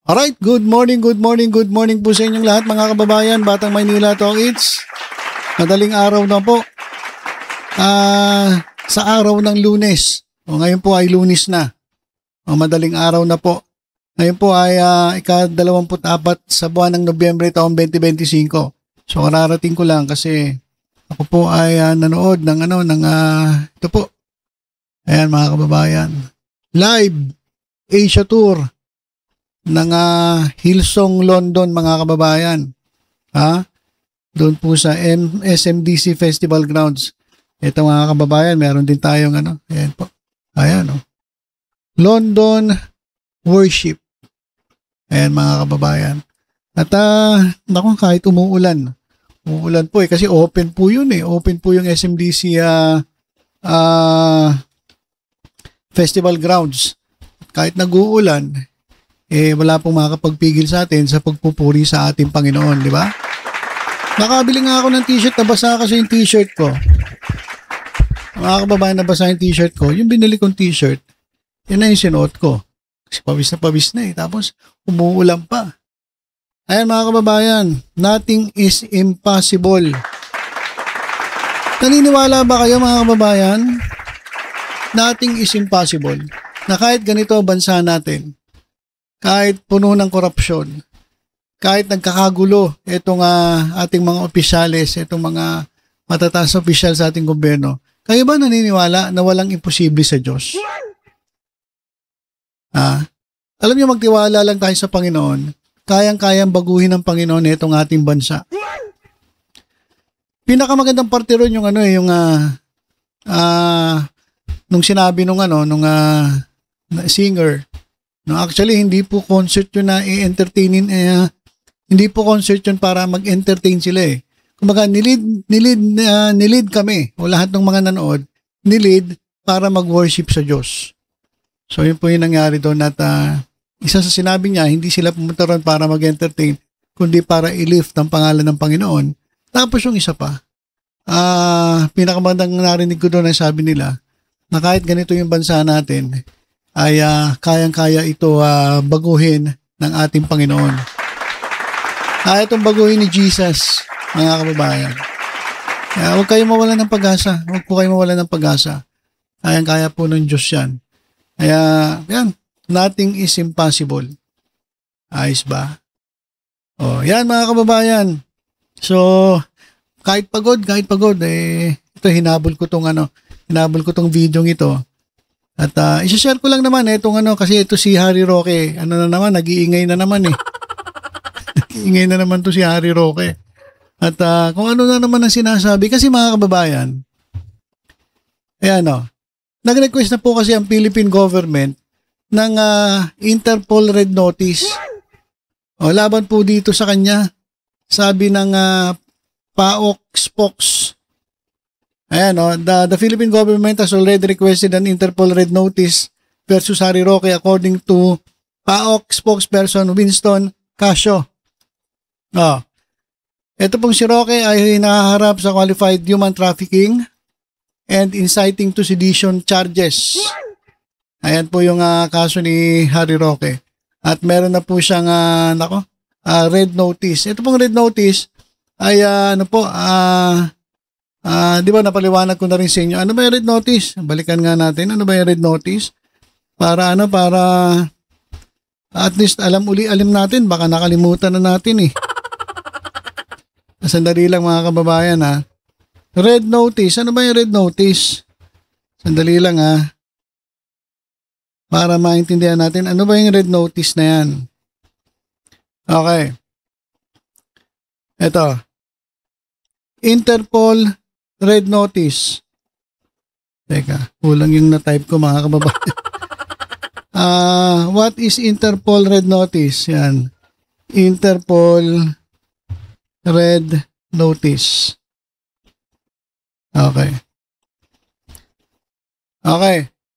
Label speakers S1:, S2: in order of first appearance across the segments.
S1: Alright, good morning po sa inyong lahat mga kababayan, Batang Maynila to it's madaling araw na po. Sa araw ng Lunes. Ngayon po ay Lunes na. Madaling araw na po. Ngayon po ay ika-24 sa buwan ng Nobyembre taong 2025. So kararating ko lang kasi ako po ay nanood ng ito po. Ayan mga kababayan. Live Asia Tour ng Hillsong London mga kababayan. Doon po sa SMDC Festival Grounds. Ito mga kababayan, meron din tayong ayan po. Ayan London Worship. Ayan mga kababayan. At kahit umuulan po kasi open po yun Open po yung SMDC Festival Grounds. Kahit nag-uulan, wala pong makakapagpigil sa atin sa pagpupuri sa ating Panginoon, di ba? Nakabili nga ako ng t-shirt, nabasa kasi yung t-shirt ko. Mga kababayan, nabasa yung t-shirt ko. Yung binili kong t-shirt, yun na yung sinuot ko. Kasi pawis na Tapos, umuulan pa. Ayan mga kababayan, nothing is impossible. Naniniwala ba kayo mga kababayan? Nothing is impossible. Na kahit ganito ang bansa natin, kahit puno ng korupsyon, kahit nagkakagulo itong ating mga opisyales, itong mga matataas na opisyal sa ating gobyerno, kayo ba naniniwala na walang imposible sa Diyos? Alam niyo, magtiwala lang tayo sa Panginoon, kayang-kayang baguhin ng Panginoon itong ating bansa. Pinakamagandang parte ron yung nung sinabi nung singer. No, actually, hindi po concert yun na i-entertainin. Hindi po concert yun para mag-entertain sila Kumbaga, nilid kami, o lahat ng mga nanood, nilid para mag-worship sa Diyos. So, yun po yung nangyari doon at isa sa sinabi niya, hindi sila pumunta ron para mag-entertain, kundi para i-lift ang pangalan ng Panginoon. Tapos yung isa pa, pinakamagandang narinig ko doon ay sabi nila, na kahit ganito yung bansa natin, ay kayang-kaya ito baguhin ng ating Panginoon. Itong baguhin ni Jesus, mga kababayan. Huwag kayong mawalan ng pag-asa. Huwag po kayong mawalan ng pag-asa. Kayang-kaya po ng Diyos yan. Kaya, yan, nothing is impossible. Ayos ba? Yan mga kababayan. So, kahit pagod, ito hinabol ko tong video ito. At isa-share ko lang naman itong kasi ito si Harry Roque. Nag-iingay na naman Nag-iingay na naman to si Harry Roque. At kung ano na naman ang sinasabi. Kasi mga kababayan, nag-request na po kasi ang Philippine government ng Interpol Red Notice. Laban po dito sa kanya. Sabi ng PAOK spokes. The Philippine government has already requested an Interpol Red Notice versus Harry Roque according to PAOK spokesperson Winston Casio. Ito pong si Roque ay nahaharap sa qualified human trafficking and inciting to sedition charges. Ayan po yung kaso ni Harry Roque. At meron na po siyang red notice. Ito pong red notice ay di ba napaliwanag ko na rin sa inyo. Ano ba yung red notice? Balikan nga natin. Ano ba yung red notice? Para at least alam natin. Baka nakalimutan na natin Sandali lang mga kababayan Red notice. Ano ba yung red notice? Sandali lang para maintindihan natin. Ano ba yung red notice na yan? Okay. Ito. Interpol Red Notice. Teka, kulang yung na-type ko mga kababayan. What is Interpol Red Notice? Yan. Interpol Red Notice. Okay.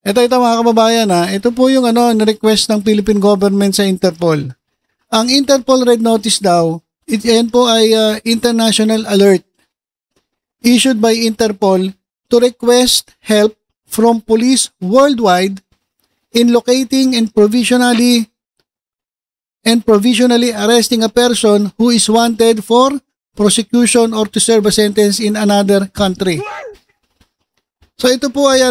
S1: Ito mga kababayan Ito po yung na-request ng Philippine government sa Interpol. Ang Interpol Red Notice daw, yan po ay international alert issued by Interpol to request help from police worldwide in locating and provisionally and provisionally arresting a person who is wanted for prosecution or to serve a sentence in another country. So ito po ay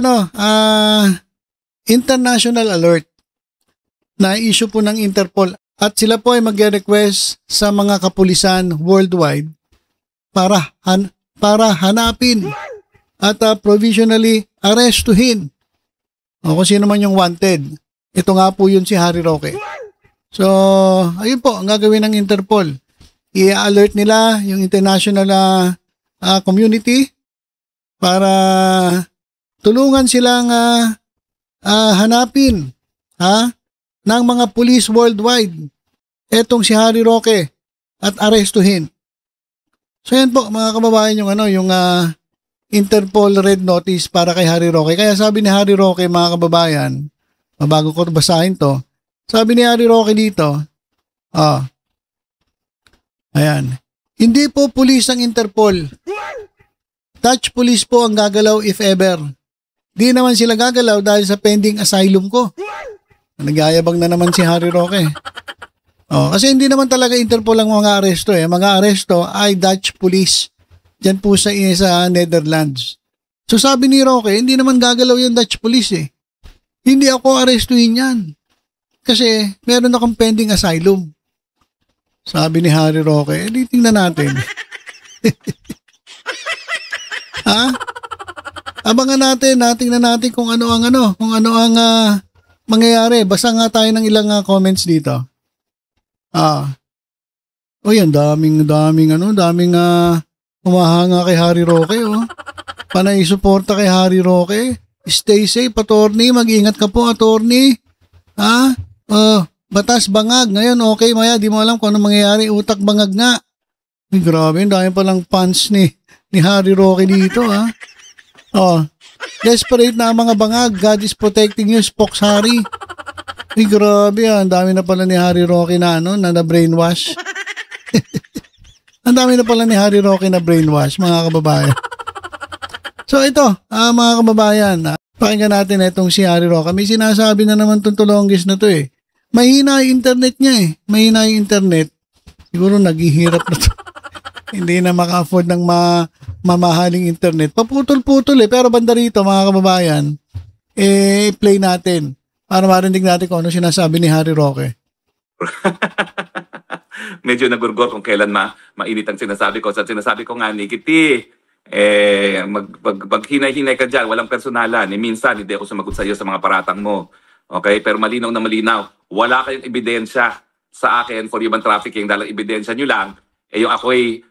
S1: international alert na issue po ng Interpol at sila po ay magre-request sa mga kapulisan worldwide para hanapin at provisionally arrestuhin kung sino man yung wanted. Ito nga po yun si Harry Roque. So, ayun po ang gagawin ng Interpol. I-alert nila yung international community para tulungan silang hanapin ng mga police worldwide etong si Harry Roque at arestuhin. So yan po mga kababayan yung Interpol Red Notice para kay Harry Roque. Kaya sabi ni Harry Roque mga kababayan, bago ko basahin to, sabi ni Harry Roque dito, ayan, hindi po police ang Interpol. Dutch police po ang gagalaw if ever. Di naman sila gagalaw dahil sa pending asylum ko. Nagyayabang na naman si Harry Roque. Kasi hindi naman talaga Interpol ang mga aresto Mga aresto ay Dutch police. Diyan po sa Netherlands. So sabi ni Roque, hindi naman gagalaw yung Dutch police Hindi ako arestuhin yan. Kasi meron akong pending asylum. Sabi ni Harry Roque, tingnan natin. Abangan natin, tingnan natin kung ano ang mangyayari. Basta nga tayo ng ilang comments dito. Ang daming humahanga kay Harry Roque, Panay suporta kay Harry Roque. Stay safe, attorney. Mag-ingat ka po, attorney. Batas bangag. Ngayon, okay, Maya, di mo alam kung ano mangyayari. Utak bangag nga. Ay, grabe, dahil palang fans ni Harry Roque dito, desperate na mga bangag. God is protecting you, Spox Harry. Ay, grabe, ang dami na pala ni Harry Roque na brainwash. Ang dami na pala ni Harry Roque na brainwash, mga kababayan. So ito, mga kababayan, pakinggan natin itong si Harry Roque. May sinasabi na naman itong tulonggis na to Mahina yung internet niya Mahina yung internet. Siguro naghihirap na to. Hindi na maka-afford ng mamahaling internet. Paputol-putol Pero banda rito, mga kababayan, play natin para marinig natin kung ano sinasabi ni Harry Roque.
S2: Medyo nagurgor kung kailan mainit ang sinasabi ko. Sa sinasabi ko nga, Nikiti, maghinay-hinay ka dyan, walang personalan. Minsan, hindi ako sumagot sa iyo sa mga paratang mo. Okay? Pero malinaw na malinaw. Wala kayong ebidensya sa akin for human trafficking dahil ebidensya nyo lang, yung ako'y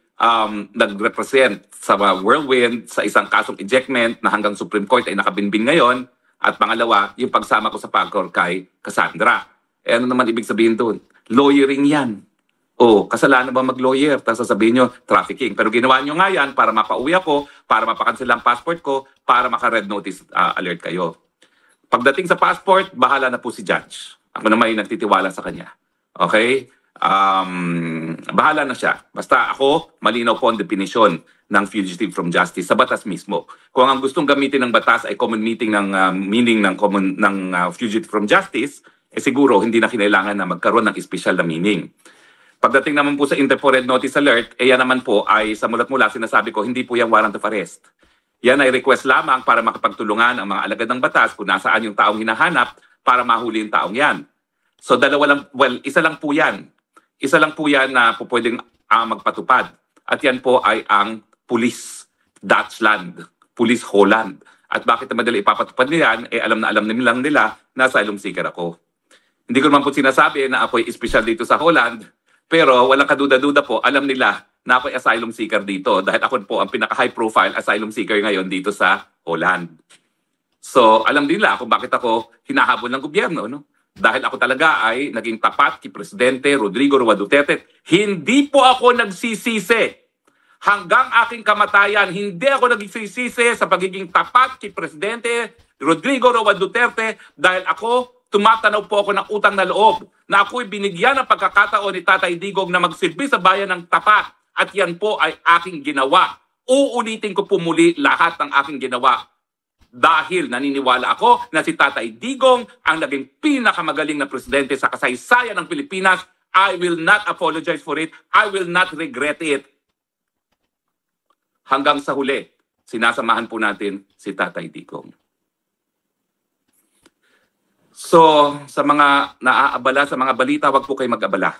S2: nag-represent sa Whirlwind sa isang kasong ejectment na hanggang Supreme Court ay nakabinbin ngayon. At pangalawa, yung pagsama ko sa PAGCOR kay Cassandra. Ano naman ibig sabihin doon? Lawyering yan. Kasalanan ba mag-lawyer? Tapos sasabihin nyo, trafficking. Pero ginawa nyo nga yan para mapauwi ako, para mapakancel ang passport ko, para maka-red notice alert kayo. Pagdating sa passport, bahala na po si judge. Ako naman ay nagtitiwala sa kanya. Okay? Bahala na siya. Basta ako, malinaw po ang definition ng fugitive from justice sa batas mismo. Kung ang gustong gamitin ng batas ay common meaning ng fugitive from justice, siguro hindi na kinailangan na magkaroon ng special na meaning. Pagdating naman po sa Interpol Red Notice Alert, yan naman po ay sa mulat-mula sinasabi ko, hindi po yan warrant of arrest. Yan ay request lamang para makapagtulungan ang mga alagad ng batas kung nasaan yung taong hinahanap para mahuli yung taong yan. So isa lang po yan. Isa lang po yan na po pwedeng magpatupad. At yan po ay ang Police Dutchland, Police Holland. At bakit na madali ipapatupad nila yan, alam na lang nila na asylum seeker ako. Hindi ko naman po sinasabi na ako'y espesyal dito sa Holland, pero walang kaduda-duda po, alam nila na ako'y asylum seeker dito dahil ako po ang pinaka-high profile asylum seeker ngayon dito sa Holland. So, alam nila kung bakit ako hinahabol ng gobyerno, no? Dahil ako talaga ay naging tapat kay Presidente Rodrigo Roa Duterte. Hindi po ako nagsisisi. Hanggang aking kamatayan, hindi ako nagsisisi sa pagiging tapat kay Presidente Rodrigo Roa Duterte dahil ako, tumatanaw po ako ng utang na loob na ako'y binigyan ng pagkakataon ni Tatay Digong na magsilbi sa bayan ng tapat. At yan po ay aking ginawa. Uulitin ko po muli lahat ng aking ginawa. Dahil naniniwala ako na si Tatay Digong ang naging pinakamagaling na presidente sa kasaysayan ng Pilipinas I will not apologize for it. I will not regret it. Hanggang sa huli, sinasamahan po natin si Tatay Digong. So, sa mga naaabala, sa mga balita, wag po kayo mag-abala.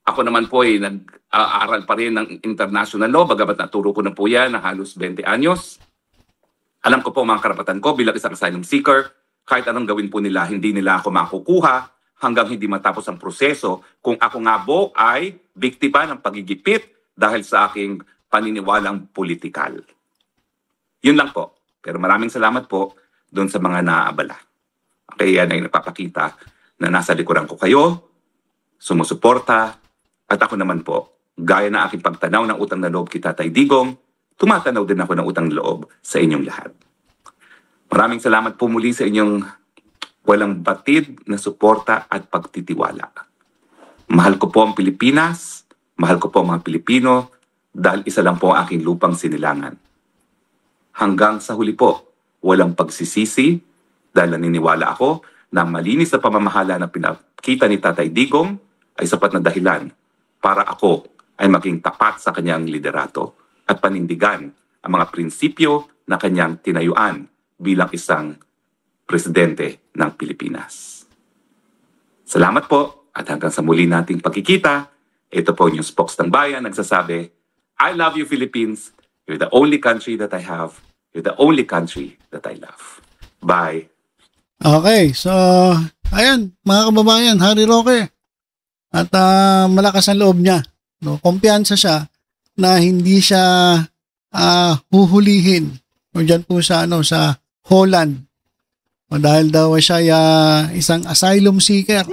S2: Ako naman po ay nag-aaral pa rin ng international law, bagamat naturo ko na po yan na halos 20 anyos. Alam ko po mga karapatan ko bilang isang asylum seeker, kahit anong gawin po nila, hindi nila ako makukuha hanggang hindi matapos ang proseso kung ako nga po ay biktima ng pagigipit dahil sa aking paniniwalang politikal. Yun lang po. Pero maraming salamat po doon sa mga naaabala. Kaya yan ay nagpapakita na nasa likuran ko kayo, sumusuporta, at ako naman po, gaya na aking pagtanaw ng utang na loob kay Tatay Digong, tumatanaw din ako ng utang na loob sa inyong lahat. Maraming salamat po muli sa inyong walang batid na suporta at pagtitiwala. Mahal ko po ang Pilipinas, mahal ko po ang mga Pilipino, dahil isa lang po ang aking lupang sinilangan. Hanggang sa huli po, walang pagsisisi, dahil naniniwala ako na malinis na pamamahala na pinakita ni Tatay Digong ay sapat na dahilan para ako ay maging tapat sa kanyang liderato at panindigan ang mga prinsipyo na kanyang tinayuan bilang isang presidente ng Pilipinas. Salamat po at hanggang sa muli nating pagkikita, ito po yung Spokes ng Bayan nagsasabi, I love you Philippines, you're the only country that I have, you're the only country that I love. Bye.
S1: Okay, so ayan mga kababayan, Harry Roque. At malakas ang loob niya. No? Kumpiyansa siya na hindi siya huhulihin. O dyan po sa, sa Holland. O dahil daw siya isang asylum seeker.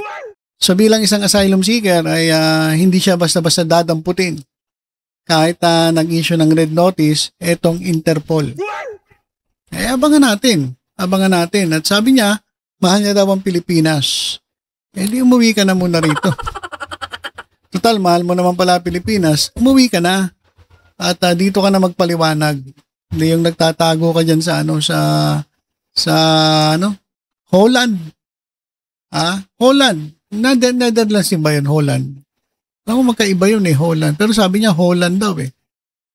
S1: So bilang isang asylum seeker ay hindi siya basta-basta dadamputin. Kahit nag-issue ng red notice, etong Interpol. Abangan natin. Abangan natin. At sabi niya, mahal niya daw ang Pilipinas. Di umuwi ka na muna rito. Total, mahal mo naman pala Pilipinas, umuwi ka na. At dito ka na magpaliwanag. Hindi yung nagtatago ka dyan sa Holland. Holland. Netherlands ba yun, Holland? Ako magkaiba yun Holland. Pero sabi niya Holland daw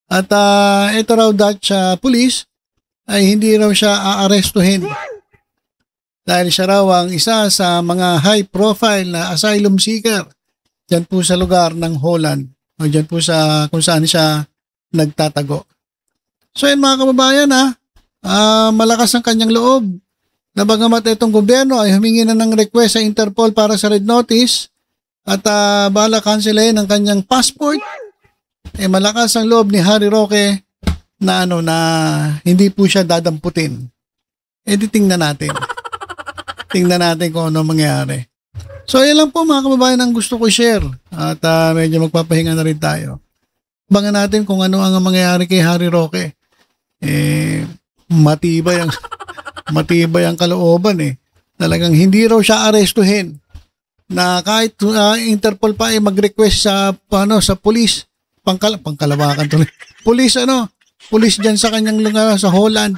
S1: At ito raw Dutch police ay hindi raw siya aarestuhin. Dahil siya raw ang isa sa mga high profile na asylum seeker dyan po sa lugar ng Holland o dyan po sa kung saan siya nagtatago. So yun mga kababayan malakas ang kanyang loob na bagamat itong gobyerno ay humingi na ng request sa Interpol para sa red notice at bala cancelahin ang kanyang passport, malakas ang loob ni Harry Roque na na hindi po siya dadamputin. Tingnan natin. Tingnan natin kung ano mangyayari. So, yan lang po mga kababayan ang gusto ko share. At medyo magpapahinga na rin tayo. Abangan natin kung ano ang mangyayari kay Harry Roque. Matibay ang kalooban Talagang hindi raw siya arestuhin. Na kahit Interpol pa ay mag-request sa police. Pangkalawakan tuloy. Police dyan sa kanyang lugar sa Holland.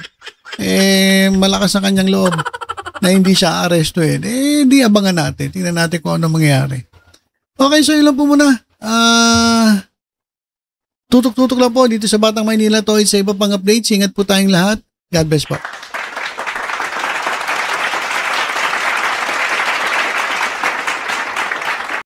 S1: Malakas ang kanyang loob na hindi siya arestuhin. Hindi abangan natin. Tingnan natin kung ano mangyayari. Okay, so ilan po muna. Tutok-tutok lang po dito sa Batang Maynila to sa iba pang updates. Ingat po tayong lahat. God bless po.